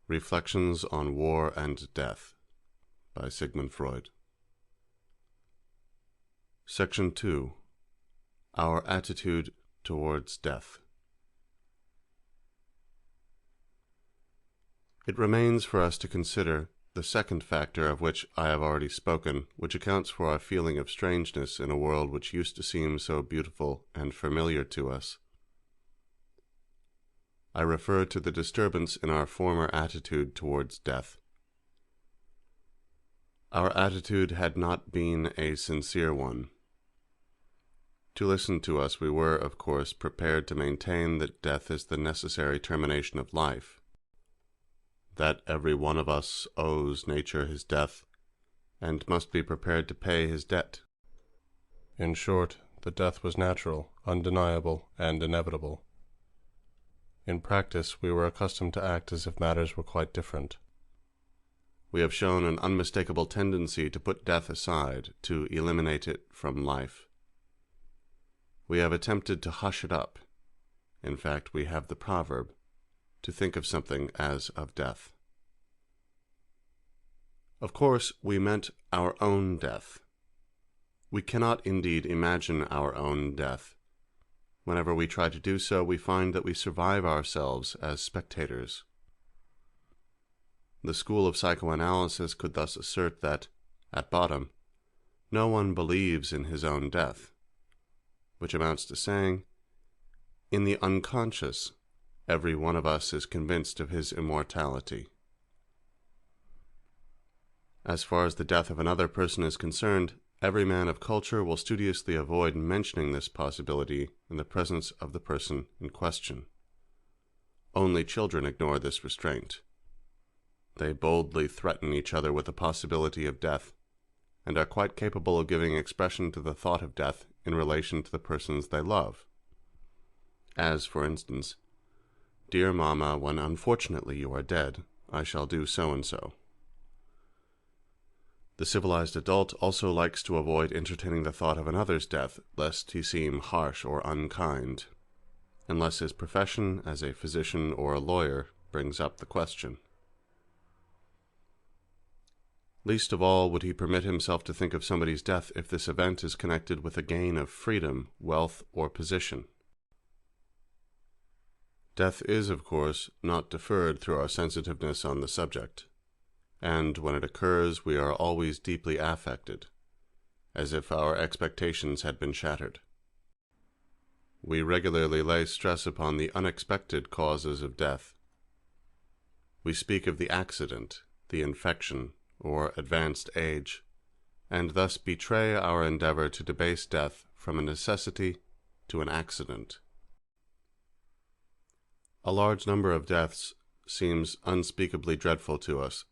Reflections on War and Death by Sigmund Freud. Section 2. Our Attitude Towards Death. It remains for us to consider the second factor of which I have already spoken, which accounts for our feeling of strangeness in a world which used to seem so beautiful and familiar to us. I refer to the disturbance in our former attitude towards death. Our attitude had not been a sincere one. To listen to us, we were, of course, prepared to maintain that death is the necessary termination of life, that every one of us owes nature his death, and must be prepared to pay his debt. In short, that death was natural, undeniable, and inevitable. In practice, we were accustomed to act as if matters were quite different. We have shown an unmistakable tendency to put death aside, to eliminate it from life. We have attempted to hush it up. In fact, we have the proverb, to think of something as of death. Of course, we meant our own death. We cannot indeed imagine our own death. Whenever we try to do so, we find that we survive ourselves as spectators. The school of psychoanalysis could thus assert that, at bottom, no one believes in his own death, which amounts to saying, in the unconscious, every one of us is convinced of his immortality. As far as the death of another person is concerned, every man of culture will studiously avoid mentioning this possibility in the presence of the person in question. Only children ignore this restraint. They boldly threaten each other with the possibility of death, and are quite capable of giving expression to the thought of death in relation to the persons they love. As, for instance, "Dear Mama, when unfortunately you are dead, I shall do so and so." The civilized adult also likes to avoid entertaining the thought of another's death, lest he seem harsh or unkind, unless his profession as a physician or a lawyer brings up the question. Least of all would he permit himself to think of somebody's death if this event is connected with a gain of freedom, wealth, or position. Death is, of course, not deferred through our sensitiveness on the subject, and when it occurs we are always deeply affected, as if our expectations had been shattered. We regularly lay stress upon the unexpected causes of death. We speak of the accident, the infection, or advanced age, and thus betray our endeavor to debase death from a necessity to an accident. A large number of deaths seems unspeakably dreadful to us.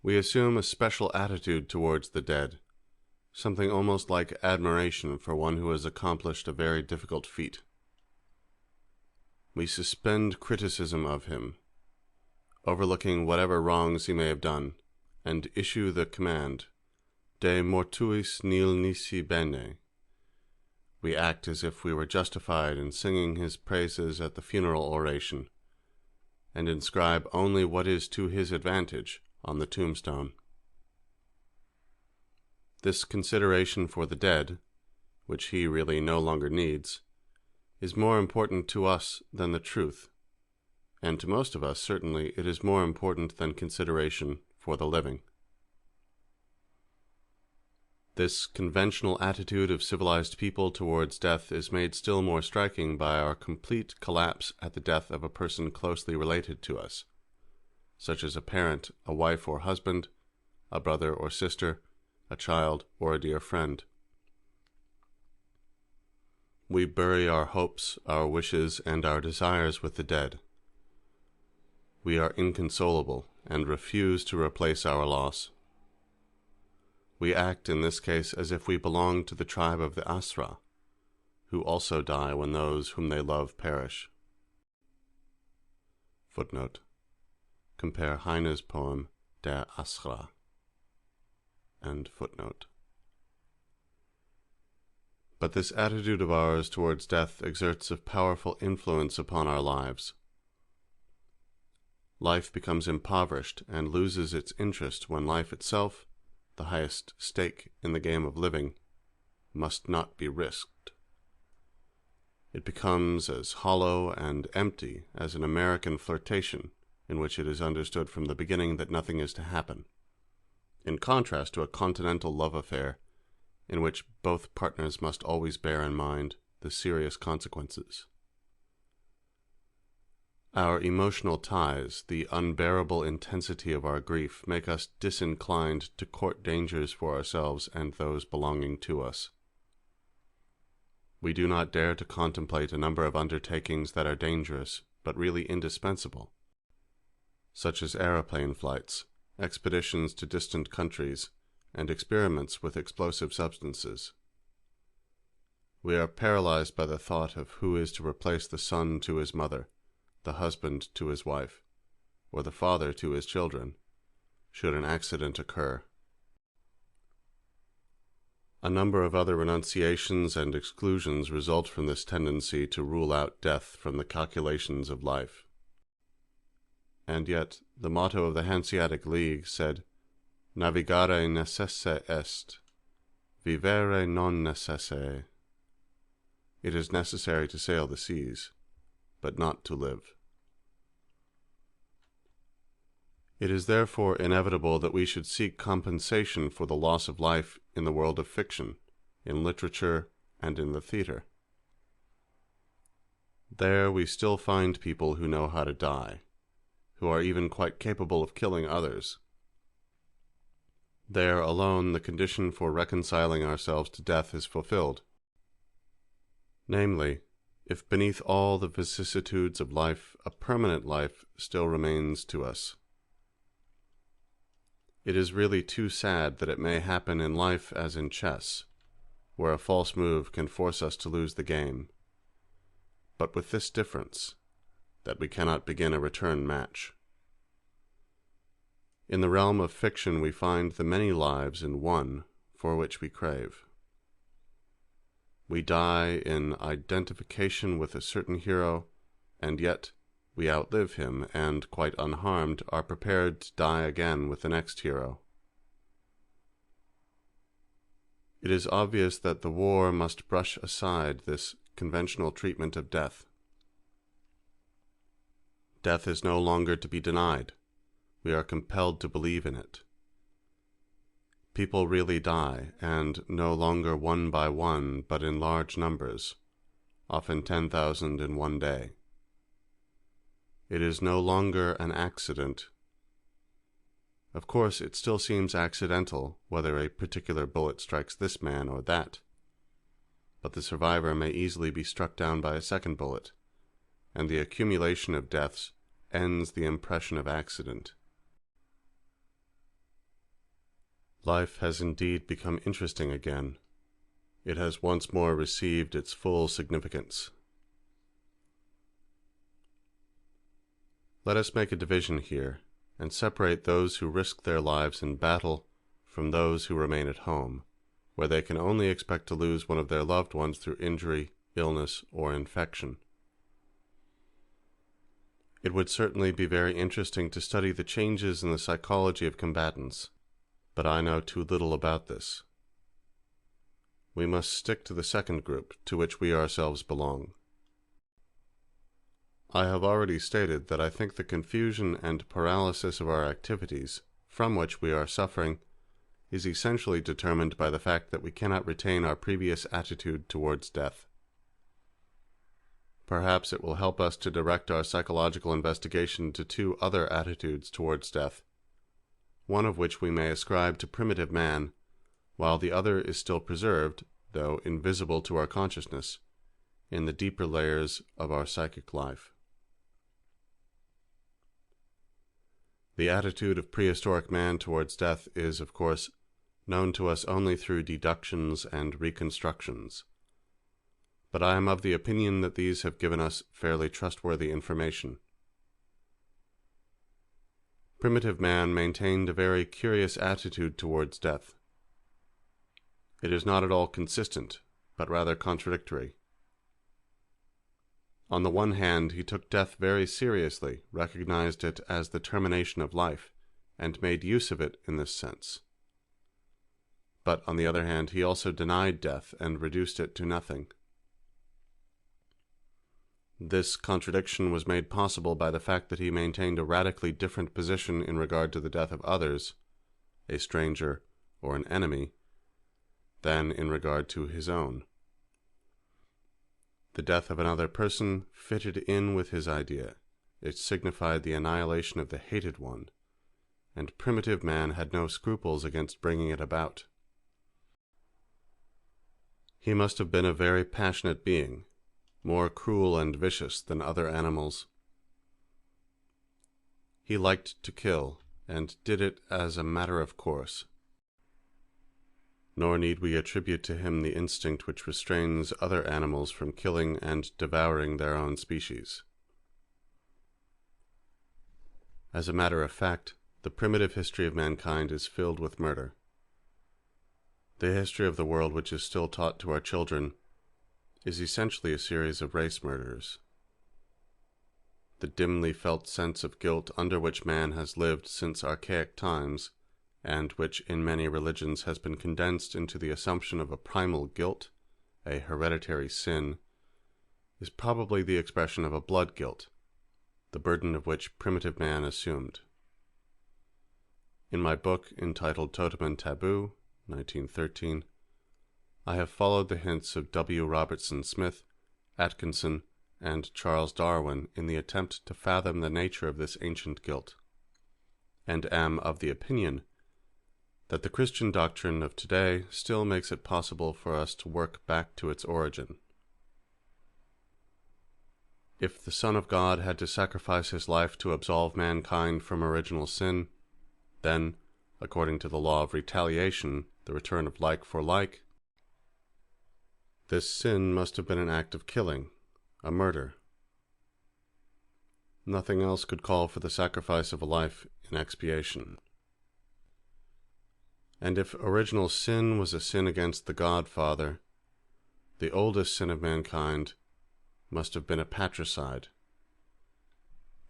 We assume a special attitude towards the dead, something almost like admiration for one who has accomplished a very difficult feat. We suspend criticism of him, overlooking whatever wrongs he may have done, and issue the command, de mortuis nil nisi bene. We act as if we were justified in singing his praises at the funeral oration, and inscribe only what is to his advantage on the tombstone. This consideration for the dead, which he really no longer needs, is more important to us than the truth, and to most of us certainly it is more important than consideration for the living. This conventional attitude of civilized people towards death is made still more striking by our complete collapse at the death of a person closely related to us, such as a parent, a wife or husband, a brother or sister, a child, or a dear friend. We bury our hopes, our wishes, and our desires with the dead. We are inconsolable and refuse to replace our loss. We act in this case as if we belonged to the tribe of the Asra, who also die when those whom they love perish. Footnote. Compare Heine's poem Der Asra. End footnote. But this attitude of ours towards death exerts a powerful influence upon our lives. life becomes impoverished and loses its interest when life itself, the highest stake in the game of living, must not be risked. It becomes as hollow and empty as an American flirtation, in which it is understood from the beginning that nothing is to happen, in contrast to a continental love affair, in which both partners must always bear in mind the serious consequences. Our emotional ties, the unbearable intensity of our grief, make us disinclined to court dangers for ourselves and those belonging to us. We do not dare to contemplate a number of undertakings that are dangerous, but really indispensable, such as aeroplane flights, expeditions to distant countries, and experiments with explosive substances. We are paralyzed by the thought of who is to replace the son to his mother, the husband to his wife, or the father to his children, should an accident occur. A number of other renunciations and exclusions result from this tendency to rule out death from the calculations of life. And yet, the motto of the Hanseatic League said, "Navigare necesse est, vivere non necesse." It is necessary to sail the seas, but not to live. It is therefore inevitable that we should seek compensation for the loss of life in the world of fiction, in literature, and in the theatre. There we still find people who know how to die, who are even quite capable of killing others. There alone the condition for reconciling ourselves to death is fulfilled. Namely, if beneath all the vicissitudes of life, a permanent life still remains to us. It is really too sad that it may happen in life as in chess, where a false move can force us to lose the game, but with this difference, that we cannot begin a return match. In the realm of fiction we find the many lives in one for which we crave. We die in identification with a certain hero, and yet we outlive him, and, quite unharmed, are prepared to die again with the next hero. It is obvious that the war must brush aside this conventional treatment of death. Death is no longer to be denied. We are compelled to believe in it. People really die, and no longer one by one, but in large numbers, often 10,000 in one day. It is no longer an accident. Of course, it still seems accidental whether a particular bullet strikes this man or that, but the survivor may easily be struck down by a second bullet, and the accumulation of deaths ends the impression of accident. Life has indeed become interesting again. It has once more received its full significance. Let us make a division here, and separate those who risk their lives in battle from those who remain at home, where they can only expect to lose one of their loved ones through injury, illness, or infection. It would certainly be very interesting to study the changes in the psychology of combatants, but I know too little about this. We must stick to the second group, to which we ourselves belong. I have already stated that I think the confusion and paralysis of our activities, from which we are suffering, is essentially determined by the fact that we cannot retain our previous attitude towards death. Perhaps it will help us to direct our psychological investigation to two other attitudes towards death, one of which we may ascribe to primitive man, while the other is still preserved, though invisible to our consciousness, in the deeper layers of our psychic life. The attitude of prehistoric man towards death is, of course, known to us only through deductions and reconstructions, but I am of the opinion that these have given us fairly trustworthy information. Primitive man maintained a very curious attitude towards death. It is not at all consistent, but rather contradictory. On the one hand, he took death very seriously, recognized it as the termination of life, and made use of it in this sense. But on the other hand, he also denied death and reduced it to nothing. This contradiction was made possible by the fact that he maintained a radically different position in regard to the death of others, a stranger or an enemy, than in regard to his own. The death of another person fitted in with his idea. It signified the annihilation of the hated one, and primitive man had no scruples against bringing it about. He must have been a very passionate being, more cruel and vicious than other animals. He liked to kill, and did it as a matter of course. Nor need we attribute to him the instinct which restrains other animals from killing and devouring their own species. As a matter of fact, the primitive history of mankind is filled with murder. The history of the world which is still taught to our children is essentially a series of race murders. The dimly felt sense of guilt under which man has lived since archaic times, and which in many religions has been condensed into the assumption of a primal guilt, a hereditary sin, is probably the expression of a blood guilt, the burden of which primitive man assumed. In my book entitled Totem and Taboo, 1913, I have followed the hints of W. Robertson Smith, Atkinson, and Charles Darwin in the attempt to fathom the nature of this ancient guilt, and am of the opinion that the Christian doctrine of today still makes it possible for us to work back to its origin. If the Son of God had to sacrifice his life to absolve mankind from original sin, then, according to the law of retaliation, the return of like for like, this sin must have been an act of killing, a murder. Nothing else could call for the sacrifice of a life in expiation. And if original sin was a sin against the God-Father, the oldest sin of mankind must have been a patricide,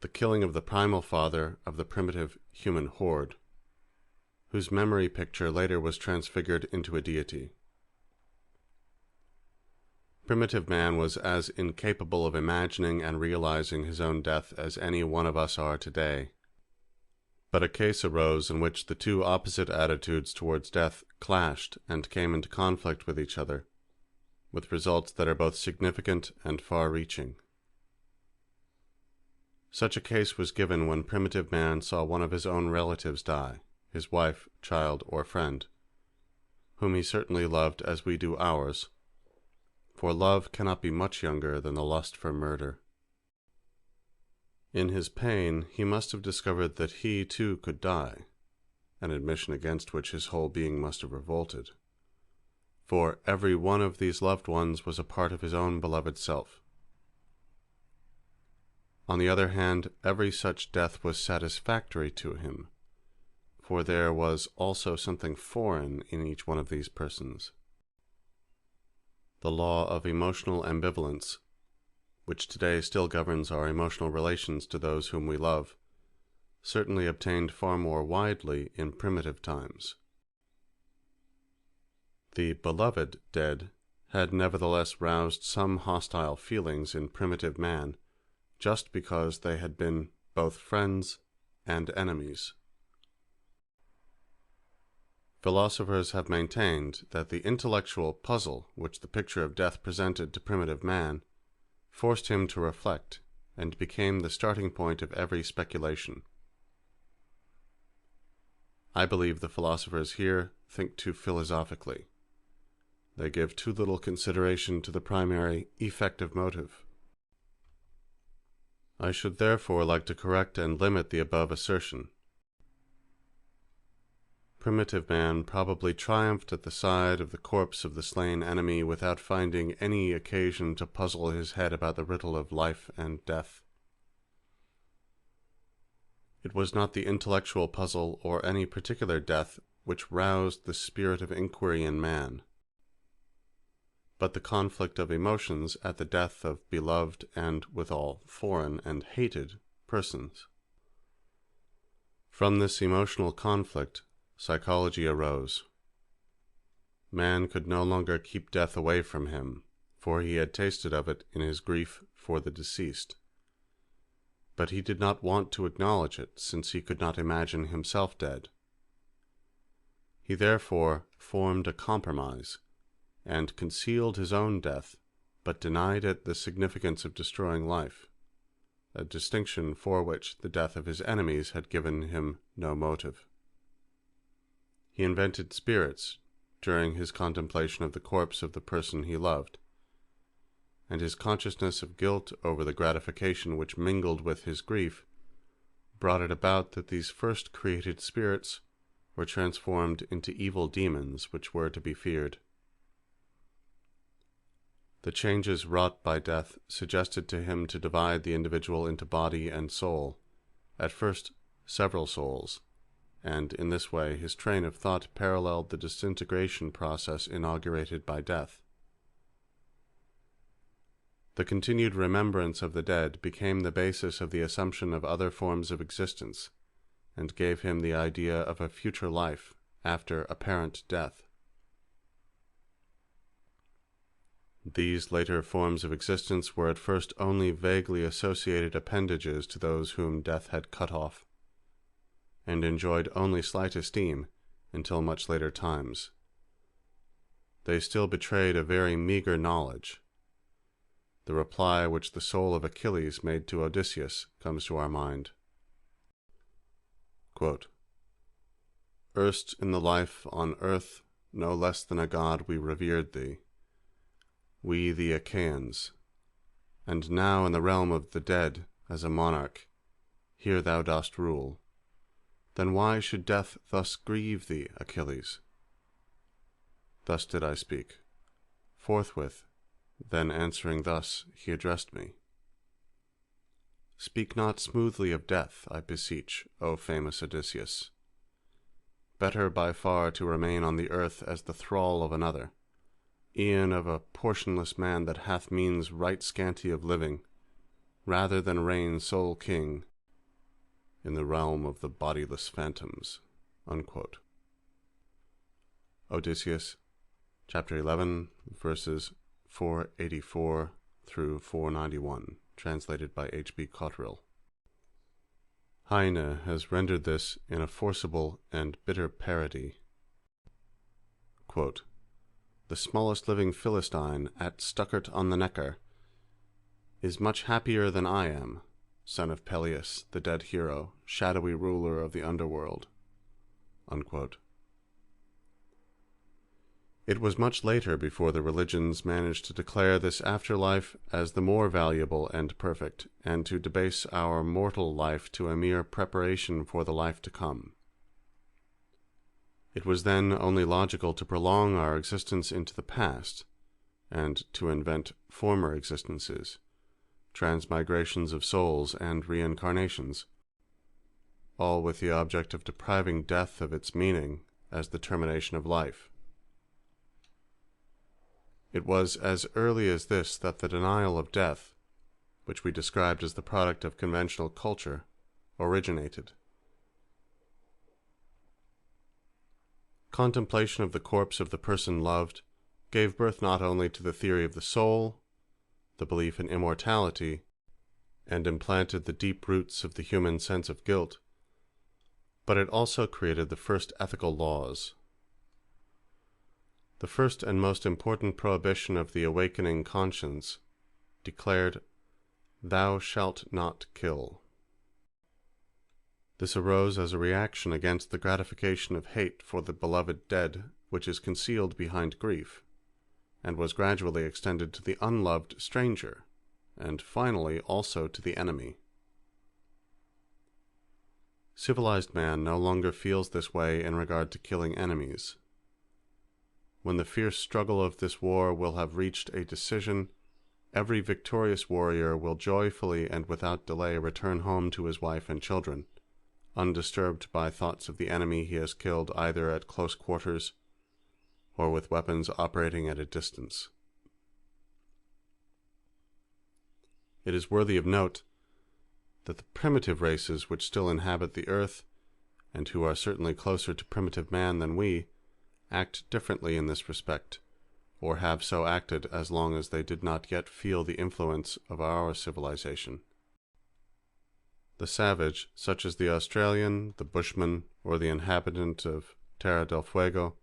the killing of the primal father of the primitive human horde, whose memory picture later was transfigured into a deity. Primitive man was as incapable of imagining and realizing his own death as any one of us are today. But a case arose in which the two opposite attitudes towards death clashed and came into conflict with each other, with results that are both significant and far-reaching. Such a case was given when primitive man saw one of his own relatives die, his wife, child, or friend, whom he certainly loved as we do ours, for love cannot be much younger than the lust for murder. In his pain, he must have discovered that he too could die, an admission against which his whole being must have revolted, for every one of these loved ones was a part of his own beloved self. On the other hand, every such death was satisfactory to him, for there was also something foreign in each one of these persons. The law of emotional ambivalence, which today still governs our emotional relations to those whom we love, certainly obtained far more widely in primitive times. The beloved dead had nevertheless roused some hostile feelings in primitive man, just because they had been both friends and enemies. Philosophers have maintained that the intellectual puzzle which the picture of death presented to primitive man forced him to reflect, and became the starting point of every speculation. I believe the philosophers here think too philosophically. They give too little consideration to the primary effective motive. I should therefore like to correct and limit the above assertion. Primitive man probably triumphed at the side of the corpse of the slain enemy without finding any occasion to puzzle his head about the riddle of life and death. It was not the intellectual puzzle or any particular death which roused the spirit of inquiry in man, but the conflict of emotions at the death of beloved and withal foreign and hated persons. From this emotional conflict, psychology arose. Man could no longer keep death away from him, for he had tasted of it in his grief for the deceased. But he did not want to acknowledge it, since he could not imagine himself dead. He therefore formed a compromise, and concealed his own death, but denied it the significance of destroying life, a distinction for which the death of his enemies had given him no motive. He invented spirits during his contemplation of the corpse of the person he loved, and his consciousness of guilt over the gratification which mingled with his grief brought it about that these first created spirits were transformed into evil demons which were to be feared. The changes wrought by death suggested to him to divide the individual into body and soul, at first several souls, and in this way his train of thought paralleled the disintegration process inaugurated by death. The continued remembrance of the dead became the basis of the assumption of other forms of existence, and gave him the idea of a future life after apparent death. These later forms of existence were at first only vaguely associated appendages to those whom death had cut off, and enjoyed only slight esteem until much later times. They still betrayed a very meagre knowledge. The reply which the soul of Achilles made to Odysseus comes to our mind. Quote, "Erst in the life on earth, no less than a god we revered thee, we the Achaeans, and now in the realm of the dead, as a monarch, here thou dost rule. Then why should death thus grieve thee, Achilles?" Thus did I speak. Forthwith, then answering thus, he addressed me. "Speak not smoothly of death, I beseech, O famous Odysseus. Better by far to remain on the earth as the thrall of another, e'en of a portionless man that hath means right scanty of living, rather than reign sole king in the realm of the bodiless phantoms." Unquote. Odysseus, chapter 11, verses 484 through 491, translated by H.B. Cotterill. Heine has rendered this in a forcible and bitter parody. Quote, "The smallest living Philistine at Stuckert on the Neckar is much happier than I am, son of Peleus, the dead hero, shadowy ruler of the underworld." Unquote. It was much later before the religions managed to declare this afterlife as the more valuable and perfect, and to debase our mortal life to a mere preparation for the life to come. It was then only logical to prolong our existence into the past, and to invent former existences, transmigrations of souls and reincarnations, all with the object of depriving death of its meaning as the termination of life. It was as early as this that the denial of death, which we described as the product of conventional culture, originated. Contemplation of the corpse of the person loved gave birth not only to the theory of the soul, the belief in immortality, and implanted the deep roots of the human sense of guilt, but it also created the first ethical laws. The first and most important prohibition of the awakening conscience declared, "Thou shalt not kill." This arose as a reaction against the gratification of hate for the beloved dead, which is concealed behind grief, and was gradually extended to the unloved stranger, and finally also to the enemy. Civilized man no longer feels this way in regard to killing enemies. When the fierce struggle of this war will have reached a decision, every victorious warrior will joyfully and without delay return home to his wife and children, undisturbed by thoughts of the enemy he has killed either at close quarters or with weapons operating at a distance. It is worthy of note that the primitive races which still inhabit the earth, and who are certainly closer to primitive man than we, act differently in this respect, or have so acted as long as they did not yet feel the influence of our civilization. The savage, such as the Australian, the Bushman, or the inhabitant of Terra del Fuego,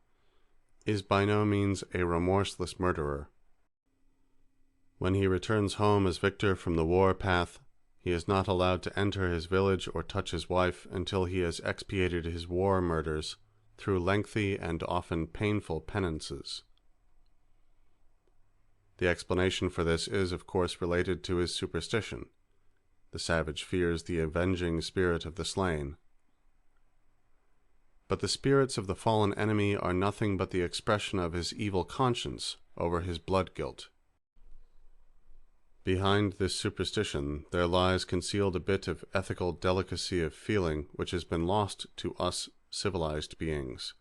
is by no means a remorseless murderer. When he returns home as victor from the war path, he is not allowed to enter his village or touch his wife until he has expiated his war murders through lengthy and often painful penances. The explanation for this is, of course, related to his superstition. The savage fears the avenging spirit of the slain. But the spirits of the fallen enemy are nothing but the expression of his evil conscience over his blood guilt. Behind this superstition there lies concealed a bit of ethical delicacy of feeling which has been lost to us civilized beings.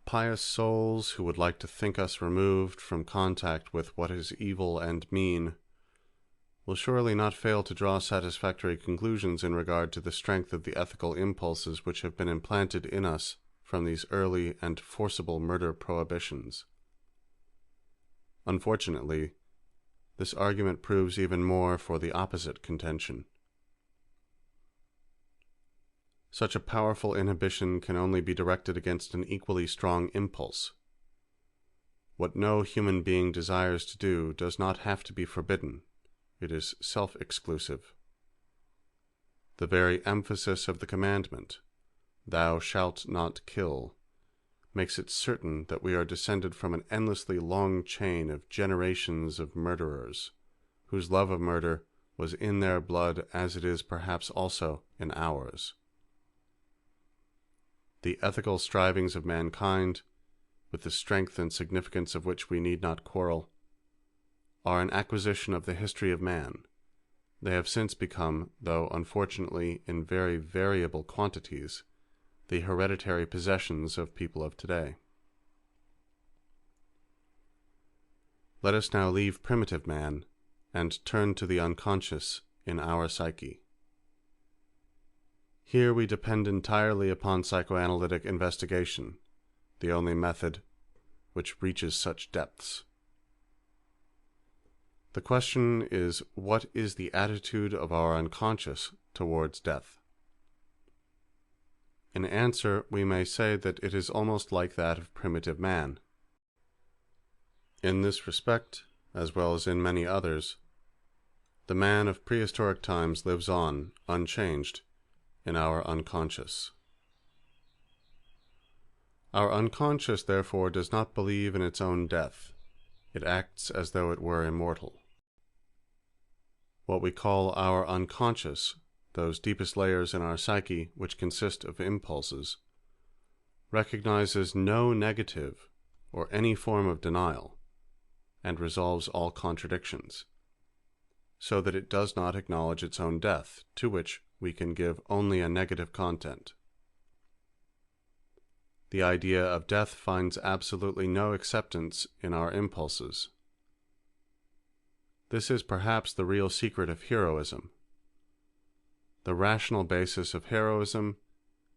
Pious souls who would like to think us removed from contact with what is evil and mean will surely not fail to draw satisfactory conclusions in regard to the strength of the ethical impulses which have been implanted in us from these early and forcible murder prohibitions. Unfortunately, this argument proves even more for the opposite contention. Such a powerful inhibition can only be directed against an equally strong impulse. What no human being desires to do does not have to be forbidden. It is self-exclusive. The very emphasis of the commandment, "Thou shalt not kill," makes it certain that we are descended from an endlessly long chain of generations of murderers, whose love of murder was in their blood as it is perhaps also in ours. The ethical strivings of mankind, with the strength and significance of which we need not quarrel, are an acquisition of the history of man. They have since become, though unfortunately in very variable quantities, the hereditary possessions of people of today. Let us now leave primitive man and turn to the unconscious in our psyche. Here we depend entirely upon psychoanalytic investigation, the only method which reaches such depths. The question is, what is the attitude of our unconscious towards death? In answer, we may say that it is almost like that of primitive man. In this respect, as well as in many others, the man of prehistoric times lives on, unchanged, in our unconscious. Our unconscious, therefore, does not believe in its own death. It acts as though it were immortal. What we call our unconscious, those deepest layers in our psyche which consist of impulses, recognizes no negative or any form of denial, and resolves all contradictions, so that it does not acknowledge its own death, to which we can give only a negative content. The idea of death finds absolutely no acceptance in our impulses. This is perhaps the real secret of heroism. The rational basis of heroism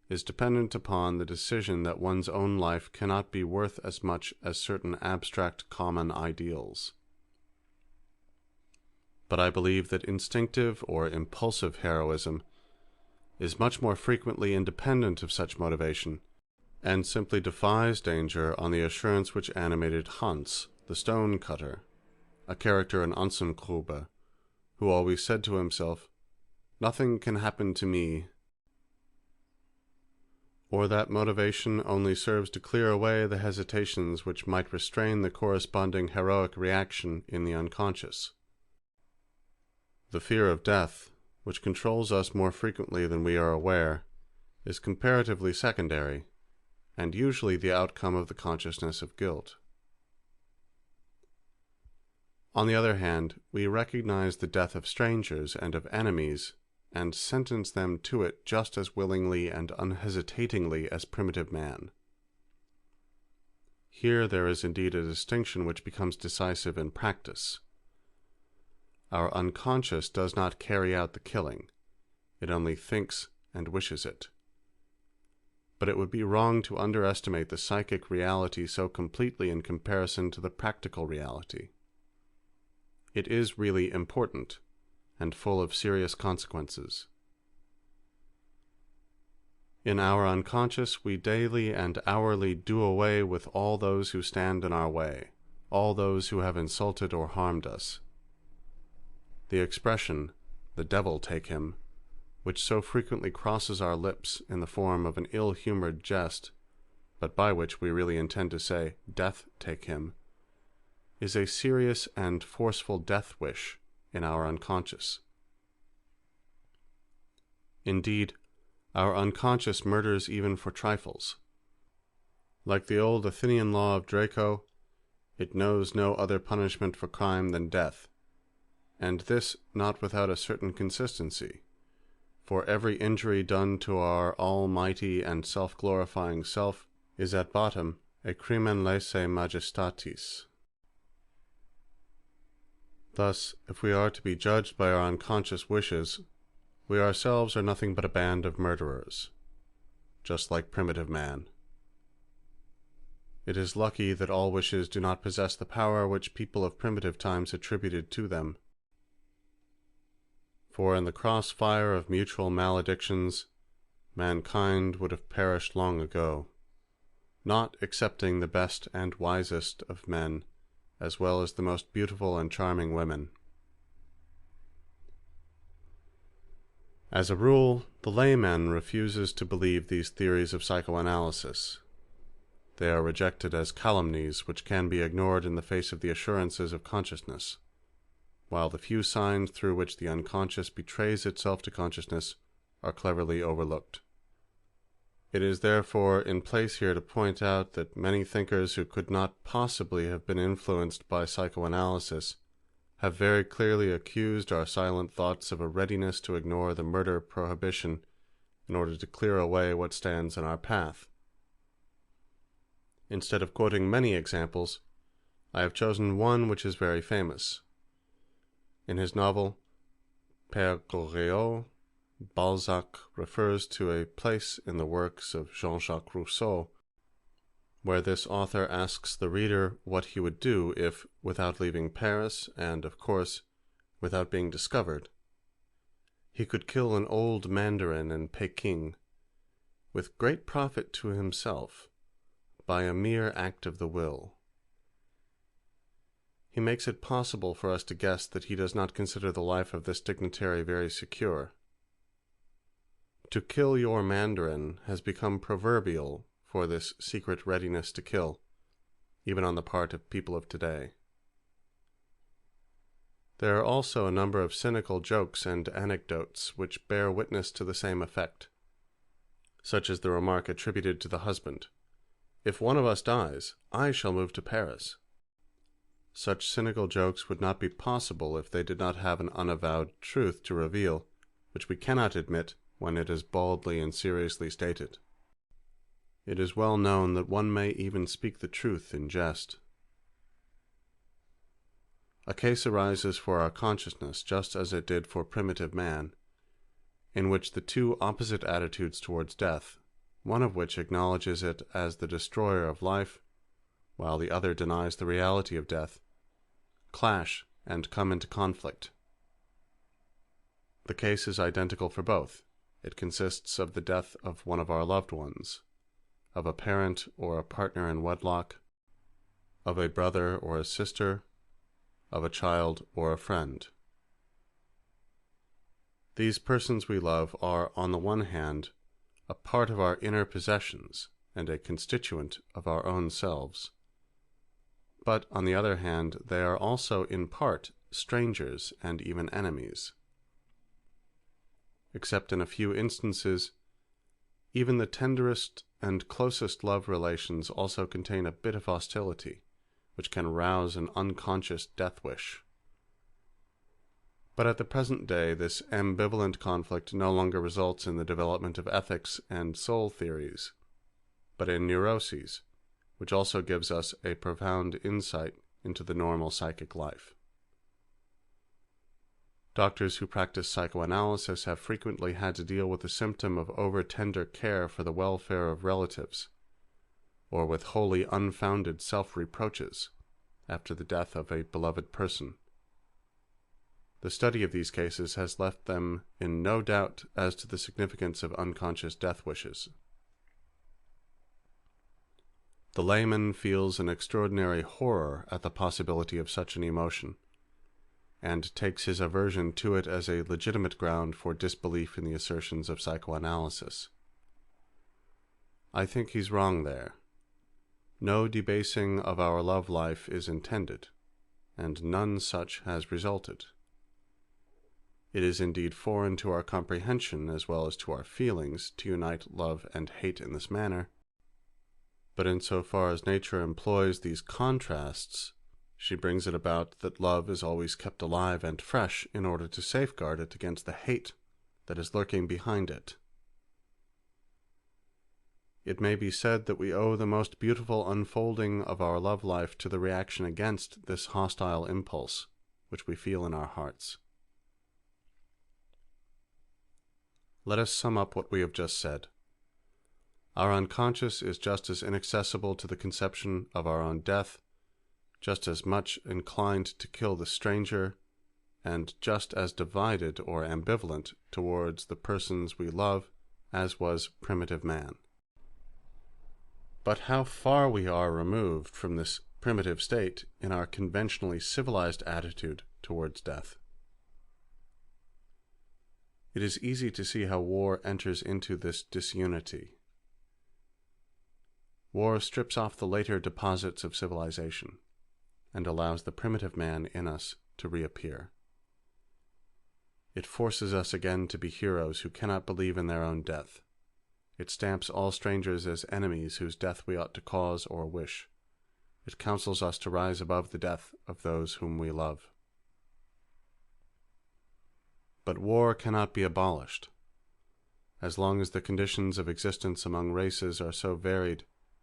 is dependent upon the decision that one's own life cannot be worth as much as certain abstract common ideals. But I believe that instinctive or impulsive heroism is much more frequently independent of such motivation, and simply defies danger on the assurance which animated Hans, the stone cutter, a character in Onsengrube, who always said to himself, "Nothing can happen to me." Or that motivation only serves to clear away the hesitations which might restrain the corresponding heroic reaction in the unconscious. The fear of death, which controls us more frequently than we are aware, is comparatively secondary, and usually the outcome of the consciousness of guilt. On the other hand, we recognize the death of strangers and of enemies, and sentence them to it just as willingly and unhesitatingly as primitive man. Here there is indeed a distinction which becomes decisive in practice, Our unconscious does not carry out the killing, it only thinks and wishes it. But it would be wrong to underestimate the psychic reality so completely in comparison to the practical reality. It is really important, and full of serious consequences. In our unconscious, we daily and hourly do away with all those who stand in our way, all those who have insulted or harmed us. The expression, "the devil take him," which so frequently crosses our lips in the form of an ill-humored jest, but by which we really intend to say, "death take him," is a serious and forceful death wish in our unconscious. Indeed, our unconscious murders even for trifles. Like the old Athenian law of Draco, it knows no other punishment for crime than death, and this not without a certain consistency. For every injury done to our almighty and self-glorifying self is at bottom a crimen lese majestatis. Thus, if we are to be judged by our unconscious wishes, we ourselves are nothing but a band of murderers, just like primitive man. It is lucky that all wishes do not possess the power which people of primitive times attributed to them. For in the crossfire of mutual maledictions, mankind would have perished long ago, not excepting the best and wisest of men, as well as the most beautiful and charming women. As a rule, the layman refuses to believe these theories of psychoanalysis. They are rejected as calumnies which can be ignored in the face of the assurances of consciousness, while the few signs through which the unconscious betrays itself to consciousness are cleverly overlooked. It is therefore in place here to point out that many thinkers who could not possibly have been influenced by psychoanalysis have very clearly accused our silent thoughts of a readiness to ignore the murder prohibition in order to clear away what stands in our path. Instead of quoting many examples, I have chosen one which is very famous. In his novel Père Goriot, Balzac refers to a place in the works of Jean-Jacques Rousseau, where this author asks the reader what he would do if, without leaving Paris, and, of course, without being discovered, he could kill an old mandarin in Peking, with great profit to himself, by a mere act of the will. He makes it possible for us to guess that he does not consider the life of this dignitary very secure. To kill your mandarin has become proverbial for this secret readiness to kill, even on the part of people of today. There are also a number of cynical jokes and anecdotes which bear witness to the same effect, such as the remark attributed to the husband, "If one of us dies, I shall move to Paris." Such cynical jokes would not be possible if they did not have an unavowed truth to reveal, which we cannot admit when it is baldly and seriously stated. It is well known that one may even speak the truth in jest. A case arises for our consciousness, just as it did for primitive man, in which the two opposite attitudes towards death, one of which acknowledges it as the destroyer of life, while the other denies the reality of death, clash and come into conflict. The case is identical for both. It consists of the death of one of our loved ones, of a parent or a partner in wedlock, of a brother or a sister, of a child or a friend. These persons we love are, on the one hand, a part of our inner possessions and a constituent of our own selves. But, on the other hand, they are also in part strangers and even enemies. Except in a few instances, even the tenderest and closest love relations also contain a bit of hostility, which can rouse an unconscious death wish. But at the present day, this ambivalent conflict no longer results in the development of ethics and soul theories, but in neuroses, which also gives us a profound insight into the normal psychic life. Doctors who practice psychoanalysis have frequently had to deal with the symptom of over-tender care for the welfare of relatives, or with wholly unfounded self-reproaches after the death of a beloved person. The study of these cases has left them in no doubt as to the significance of unconscious death wishes. The layman feels an extraordinary horror at the possibility of such an emotion, and takes his aversion to it as a legitimate ground for disbelief in the assertions of psychoanalysis. I think he's wrong there. No debasing of our love life is intended, and none such has resulted. It is indeed foreign to our comprehension as well as to our feelings to unite love and hate in this manner, but insofar as nature employs these contrasts, she brings it about that love is always kept alive and fresh in order to safeguard it against the hate that is lurking behind it. It may be said that we owe the most beautiful unfolding of our love life to the reaction against this hostile impulse which we feel in our hearts. Let us sum up what we have just said. Our unconscious is just as inaccessible to the conception of our own death, just as much inclined to kill the stranger, and just as divided or ambivalent towards the persons we love as was primitive man. But how far we are removed from this primitive state in our conventionally civilized attitude towards death. It is easy to see how war enters into this disunity. War strips off the later deposits of civilization, and allows the primitive man in us to reappear. It forces us again to be heroes who cannot believe in their own death. It stamps all strangers as enemies whose death we ought to cause or wish. It counsels us to rise above the death of those whom we love. But war cannot be abolished. As long as the conditions of existence among races are so varied,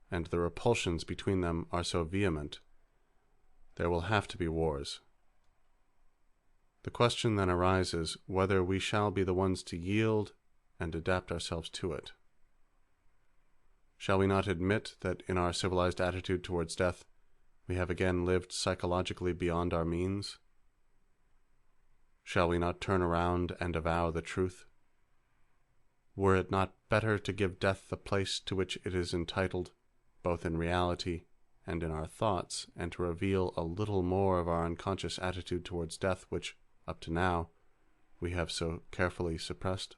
and the repulsions between them are so vehement, there will have to be wars. The question then arises whether we shall be the ones to yield and adapt ourselves to it. Shall we not admit that in our civilized attitude towards death, we have again lived psychologically beyond our means? Shall we not turn around and avow the truth? Were it not better to give death the place to which it is entitled, both in reality and in our thoughts, and to reveal a little more of our unconscious attitude towards death which, up to now, we have so carefully suppressed?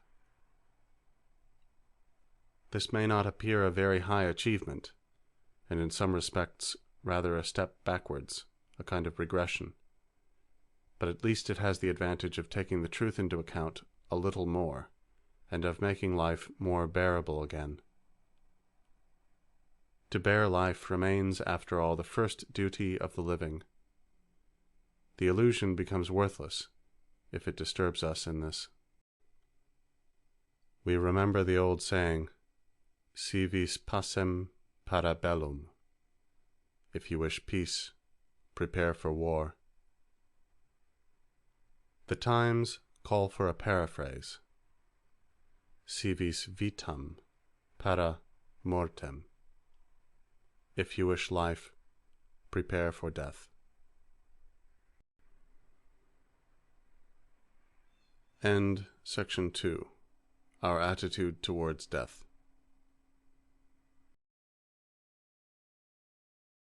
This may not appear a very high achievement, and in some respects rather a step backwards, a kind of regression, but at least it has the advantage of taking the truth into account a little more, and of making life more bearable again. To bear life remains, after all, the first duty of the living. The illusion becomes worthless if it disturbs us in this. We remember the old saying, "Si vis pacem, para bellum." If you wish peace, prepare for war. The times call for a paraphrase. Si vis vitam, para mortem. If you wish life, prepare for death. End section 2. Our attitude towards death.